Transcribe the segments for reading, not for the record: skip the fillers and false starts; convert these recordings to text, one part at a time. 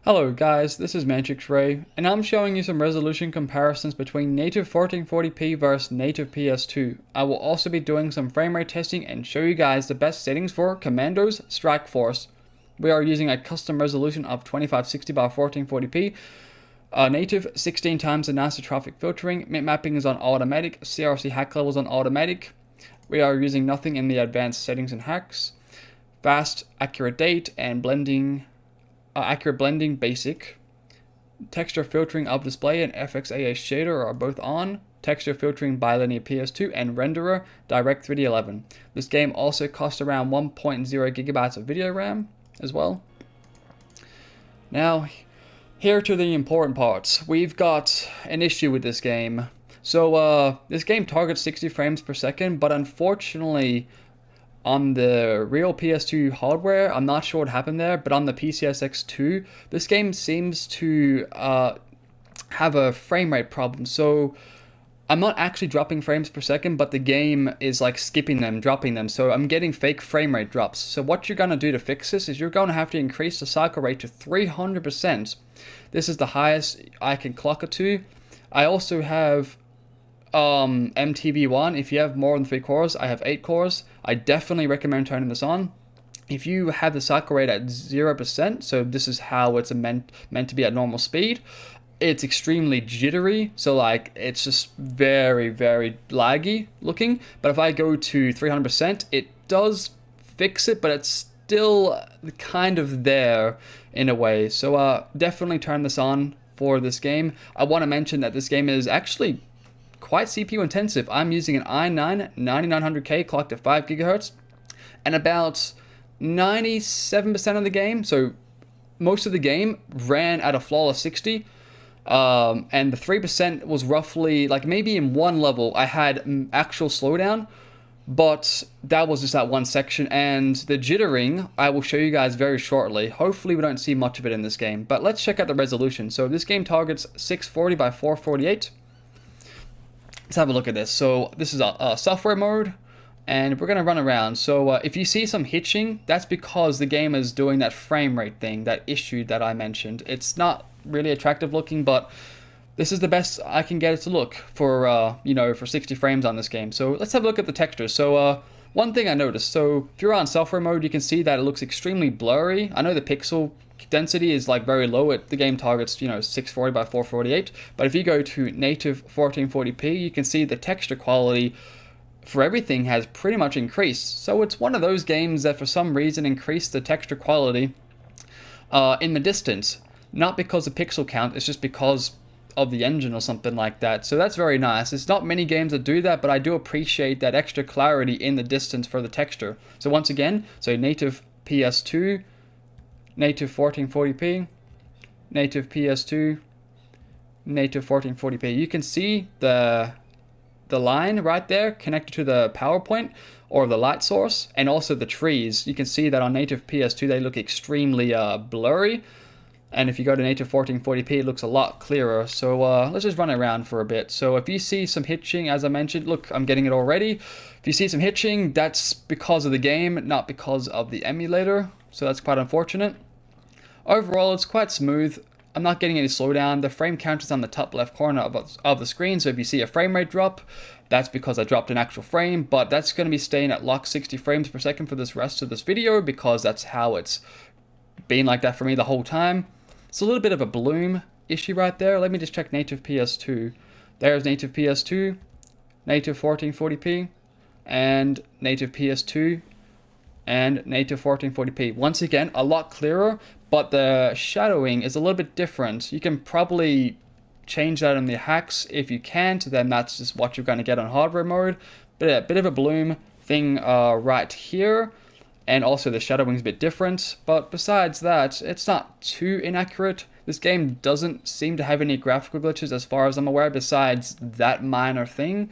Hello guys, this is Matrix Ray, and I'm showing you some resolution comparisons between native 1440p versus native PS2. I will also be doing some frame rate testing and show you guys the best settings for Commandos Strike Force. We are using a custom resolution of 2560 by 1440p, native 16 times the NASA traffic filtering, mapping is on automatic, CRC hack levels on automatic. We are using nothing in the advanced settings and hacks. Fast, accurate date, and blending. Accurate blending basic. Texture filtering of display and FXAA shader are both on. Texture filtering bilinear PS2 and renderer direct 3D11. This game also costs around 1.0 gigabytes of video RAM as well. Now, here to the important parts. We've got an issue with this game. So this game targets 60 frames per second, but unfortunately on the real PS2 hardware, I'm not sure what happened there, but on the PCSX2, this game seems to have a frame rate problem. So I'm not actually dropping frames per second, but the game is like skipping them, dropping them. So I'm getting fake frame rate drops. So what you're going to do to fix this is you're going to have to increase the cycle rate to 300%. This is the highest I can clock it to. I also have MTB1. If you have more than 3 cores, I have 8 cores. I definitely recommend turning this on. If you have the cycle rate at 0%, so this is how it's meant to be at normal speed, it's extremely jittery, so like it's just very laggy looking. But if I go to 300%, it does fix it, but it's still kind of there in a way. So definitely turn this on for this game. I want to mention that this game is actually quite CPU intensive. I'm using an i9 9900K clocked at 5 GHz, and about 97% of the game, so most of the game, ran at a flawless 60. And the 3% was roughly, like maybe in one level I had actual slowdown, but that was just that one section. And the jittering, I will show you guys very shortly. Hopefully we don't see much of it in this game, but let's check out the resolution. So this game targets 640 by 448. Let's have a look at this. So this is a software mode, and we're going to run around. So if you see some hitching, that's because the game is doing that frame rate thing, that issue that I mentioned. It's not really attractive looking, but this is the best I can get it to look for, for 60 frames on this game. So let's have a look at the textures. So one thing I noticed, so if you're on software mode, you can see that it looks extremely blurry. I know the pixel density is like very low. The game targets 640 by 448, but if you go to native 1440p, you can see the texture quality for everything has pretty much increased. So it's one of those games that for some reason increased the texture quality in the distance, not because of pixel count, it's just because of the engine or something like that. So that's very nice. It's not many games that do that, but I do appreciate that extra clarity in the distance for the texture. So once again, so native PS2, native 1440p, native PS2, native 1440p. You can see the line right there connected to the power point or the light source, and also the trees. You can see that on native PS2 they look extremely blurry, and if you go to native 1440p it looks a lot clearer. So let's just run around for a bit. So if you see some hitching, as I mentioned, look, I'm getting it already. If you see some hitching, that's because of the game, not because of the emulator, so that's quite unfortunate. Overall, it's quite smooth. I'm not getting any slowdown. The frame count is on the top left corner of the screen, so if you see a frame rate drop, that's because I dropped an actual frame, but that's going to be staying at lock 60 frames per second for this rest of this video, because that's how it's been like that for me the whole time. It's a little bit of a bloom issue right there. Let me just check native PS2. There's native PS2, native 1440p, and native PS2, and native 1440p. Once again, a lot clearer, but the shadowing is a little bit different. You can probably change that in the hacks. If you can't, then that's just what you're going to get on hardware mode. But a bit of a bloom thing right here, and also the shadowing is a bit different. But besides that, it's not too inaccurate. This game doesn't seem to have any graphical glitches as far as I'm aware, besides that minor thing.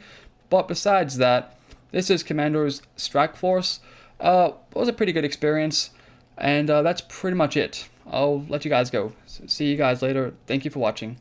But besides that, this is Commandos Strike Force. It was a pretty good experience, and that's pretty much it. I'll let you guys go. See you guys later. Thank you for watching.